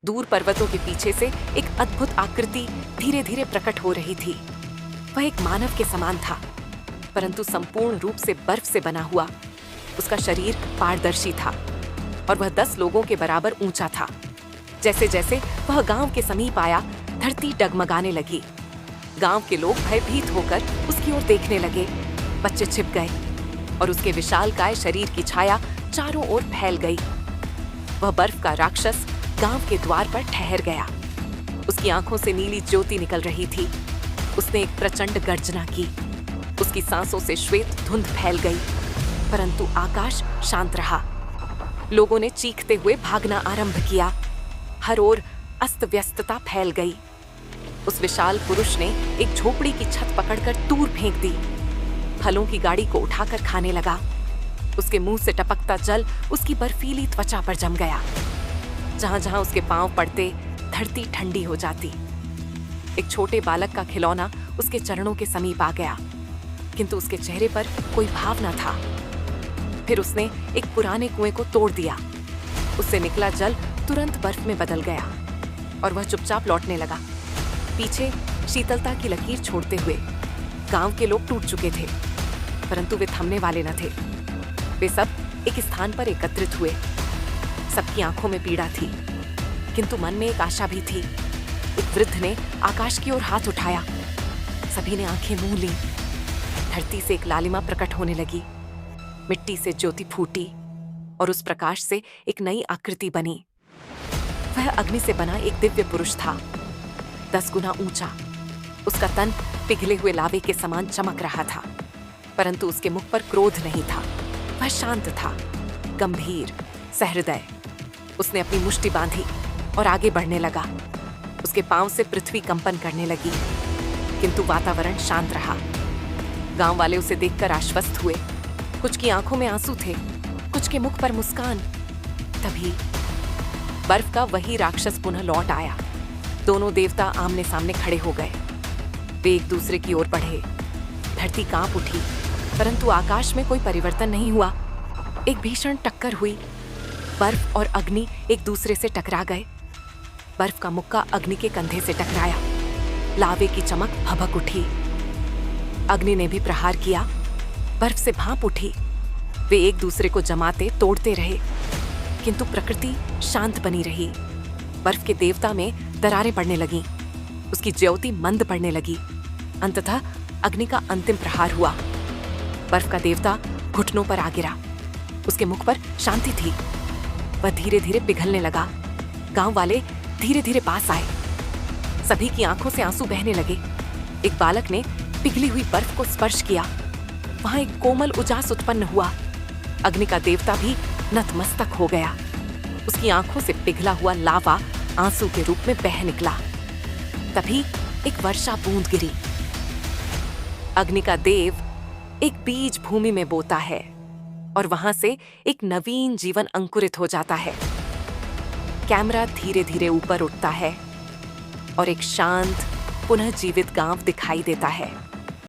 दूर पर्वतों के पीछे से एक अद्भुत आकृति धीरे धीरे प्रकट हो रही थी। वह एक मानव के समान था, परंतु संपूर्ण रूप से बर्फ से बना हुआ। उसका शरीर पारदर्शी था और वह 10 लोगों के बराबर ऊंचा था। जैसे जैसे वह गांव के समीप आया, धरती डगमगाने लगी। गांव के लोग भयभीत होकर उसकी ओर देखने लगे। बच्चे छिप गए और उसके विशालकाय शरीर की छाया चारों ओर फैल गई। वह बर्फ का राक्षस गांव के द्वार पर ठहर गया। उसकी आंखों से नीली ज्योति निकल रही थी। उसने एक प्रचंड गर्जना की। उसकी सांसों से श्वेत धुंध फैल गई, परंतु आकाश शांत रहा। लोगों ने चीखते हुए भागना आरंभ किया। हर ओर अस्त व्यस्तता फैल गई। उस विशाल पुरुष ने एक झोपड़ी की छत पकड़कर दूर फेंक दी। फलों की गाड़ी को उठाकर खाने लगा। उसके मुंह से टपकता जल उसकी बर्फीली त्वचा पर जम गया। जहां जहां उसके पांव पड़ते, धरती ठंडी हो जाती। एक छोटे बालक का खिलौना उसके चरणों के समीप आ गया, किंतु उसके चेहरे पर कोई भाव न था। फिर उसने एक पुराने कुएं को तोड़ दिया। उससे निकला जल तुरंत बर्फ में बदल गया और वह चुपचाप लौटने लगा, पीछे शीतलता की लकीर छोड़ते हुए। गांव के लोग टूट चुके थे, परंतु वे थमने वाले न थे। वे सब एक स्थान पर एकत्रित हुए। सबकी आंखों में पीड़ा थी, किंतु मन में एक आशा भी थी। एक वृद्ध ने आकाश की ओर हाथ उठाया। सभी ने आंखें मूंद लीं। धरती से एक लालिमा प्रकट होने लगी। मिट्टी से ज्योति फूटी और उस प्रकाश से एक नई आकृति बनी। वह अग्नि से बना एक दिव्य पुरुष था, 10 गुना ऊंचा। उसका तन पिघले हुए लावे के समान चमक रहा था, परंतु उसके मुख पर क्रोध नहीं था। वह शांत था, गंभीर, सहृदय। उसने अपनी मुट्ठी बांधी और आगे बढ़ने लगा। उसके पांव से पृथ्वी कंपन करने लगी, किंतु वातावरण शांत रहा। गांव वाले उसे देखकर आश्वस्त हुए। कुछ की आंखों में आंसू थे, कुछ के मुख पर मुस्कान। तभी बर्फ का वही राक्षस पुनः लौट आया। दोनों देवता आमने सामने खड़े हो गए। वे एक दूसरे की ओर बढ़े। धरती कांप उठी, परंतु आकाश में कोई परिवर्तन नहीं हुआ। एक भीषण टक्कर हुई। बर्फ और अग्नि एक दूसरे से टकरा गए। बर्फ का मुक्का अग्नि के कंधे से टकराया। लावे की चमक भभक उठी। अग्नि ने भी प्रहार किया। बर्फ से भांप उठी। वे एक दूसरे को जमाते तोड़ते रहे, किंतु प्रकृति शांत बनी रही। बर्फ के देवता में दरारें पड़ने लगीं। उसकी ज्योति मंद पड़ने लगी। अंततः अग्नि का अंतिम प्रहार हुआ। बर्फ का देवता घुटनों पर आ गिरा। उसके मुख पर शांति थी। वह धीरे धीरे पिघलने लगा। गांव वाले धीरे धीरे पास आए। सभी की आंखों से आंसू बहने लगे। एक बालक ने पिघली हुई बर्फ को स्पर्श किया। वहां एक कोमल उजास उत्पन्न हुआ। अग्नि का देवता भी नतमस्तक हो गया। उसकी आंखों से पिघला हुआ लावा आंसू के रूप में बह निकला। तभी एक वर्षा बूंद गिरी। अग्नि का देव एक बीज भूमि में बोता है और वहां से एक नवीन जीवन अंकुरित हो जाता है। कैमरा धीरे धीरे ऊपर उठता है और एक शांत, पुनः जीवित गांव दिखाई देता है।